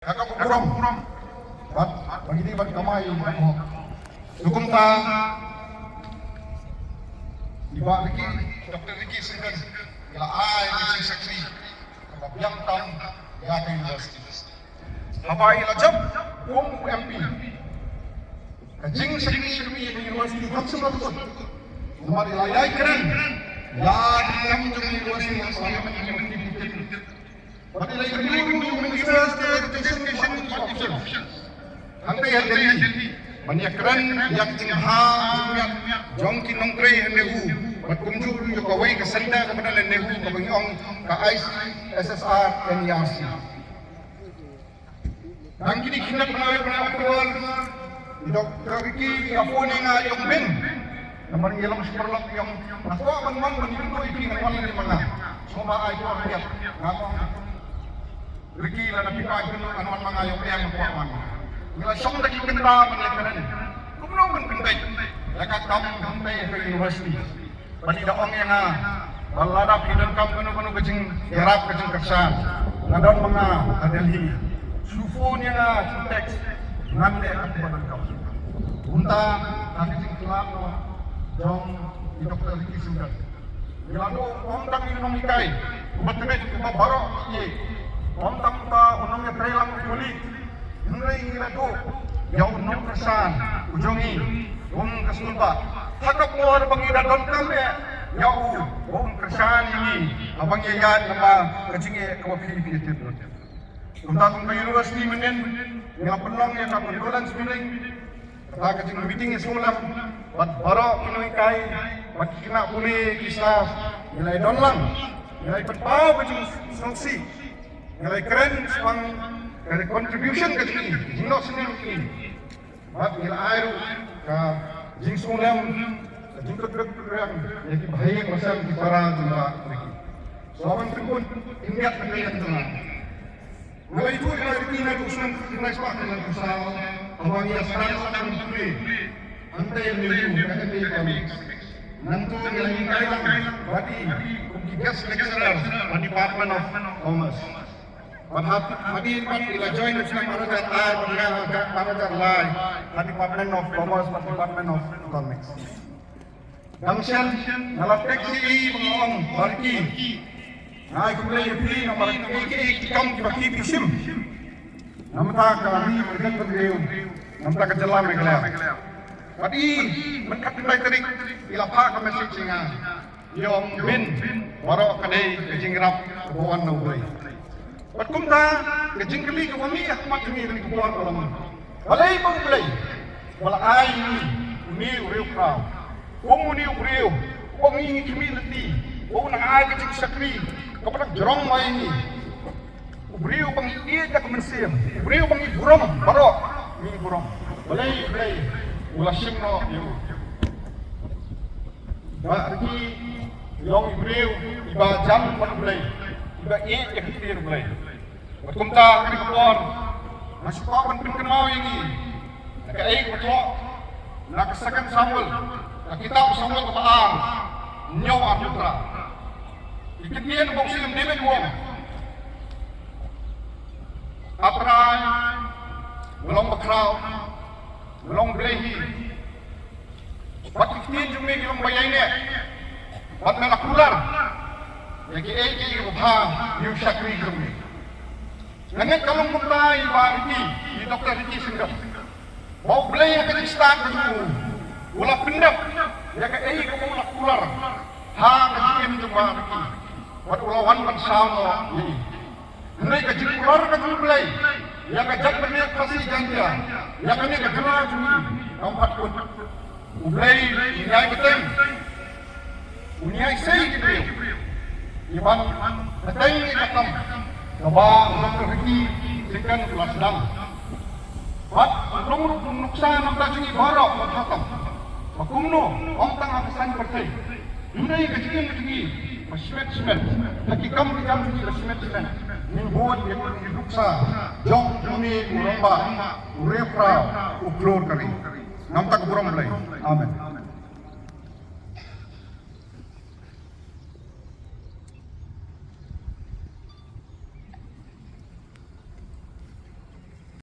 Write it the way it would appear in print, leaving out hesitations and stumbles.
Kakak kurang, begini bagi kamai aku. Dukung ta, di bawah Ricky, Dr. Ricky Singhan, ila I Secretary, kalau yang tam, ya ke university. Apa ila jam, kum MP, kajing Secretary ke university, hamsul betul. Nomor ila ya keren, ya kam jam university yang selama ini. But like you ministers education options. Hante ya Delhi. Banyak keren yang tingha jong kinong kre nehu. But kumju yo kawai ke senda kepada nehu kabanyong ka SSR NERC. Nang kini kinap na approval. Dr. Ricky apone nga yung ben. Naman ilang superlap yung nakuha man manito ibigay wala ni mga. Suma ay ko ang ngamo. Ricky na napipag ko anuan mga yung kaya ng kuwaman. Nila siyang nakikita manlakaran. Kumulaw man pinday. Nakatam hantay sa university. Panidaong yan na waladap hidan kam kano kajing hirap kajing kaksan. Nadon mga Delhi. Sufo niya na sintex. Ngande ang kuwanan kam. Punta nakajing kelap no jong di Dr. Ricky Singhan. Yano ang tangin ng ikay. Kumatinay kumabaro. Om tampa unongnya trelang kulit, nilai itu, yang unong kesan, ujongi, kesulba. Hakap muar bangida don kami, yang kesan ini, abang yayan nama kecingnya kau pilih itu. Tentang universiti menen, yang penong yang kau berdolan sebenarnya, kita kecing meeting semulam, buat barok kinoi kai, buat kena pulih kisah, nilai don lang, nilai berpau kecing songsi. Nilai keren sepang dari contribution ke sini, jino sendiri ini. Mat nilai air ke jing sunglem, jing kedek-kedek, jadi bahaya macam di para jumlah mereka. Soalan pun ingat mereka tengah. Nilai itu nilai kini usulan nilai sepak dengan usaha awal yang sekarang akan dibeli. Antai yang dulu mereka di kami. Nanti nilai nilai lang, berarti guest lecturer di Department of Commerce. Hadi ila join usulan manager I, manager lai, Department of Commerce, Department of Economics. Dangsian, nalapek si pengong barki. Nai kumulay free nomor ikam kibaki pisim. Namta kami mereka berdeu, namta kejelam mereka. Hadi menkat nilai terik ila pak kami singa. Yom bin waro kadai kejingrap kawan nubay. Kumta kejing kali kami ahmat kami dari kubuan orang. Balai bang balai, wala ay ni uriu kau. Kung uriu, kung ini kami leti, kung nang ay kejing sakri, kapatak jerong may ini. Uriu bang iya tak mensim, uriu bang iburom, barok, ini iburom. Balai, wala simno yu. Bagi yang uriu iba jam balai, iba iya ketir balai. Kumta kini kupon, masuk kawan pin mau ini, kayak betul, nak kesakan samul, kita samul kepaan, nyawa putra, ikut dia nak boxing dia jual, atrai, belum bekrau, belum belehi, batik dia cuma belum bayar ini, bat nak keluar, yang kita berpah, new syakri kami. Nanti kalau mulai bagi di Dr. Ricky Singhan, mau beli yang kecil start dulu, ulah pindah, ya ke kamu ulah keluar, kecil cuma Ricky, buat ulawan bersama ini. Nanti kecil keluar kecil beli, ya kejak beli kasih jantia, ya kini kejelas cumi, empat pun, beli ini betul, ini saya gitu, iban betul ini katam. Kaba Dr. Ricky Singhan kelas sedang. Bat belum nuksan nak tajungi barok berhatam. Makumno, orang tang apisan percay. Dunai kecil, semet. Hakikam kita mesti semet. Nimbuat yang nuksa, jong juni uramba, urefra, uklor kari. Nampak kurang mulai. Amin.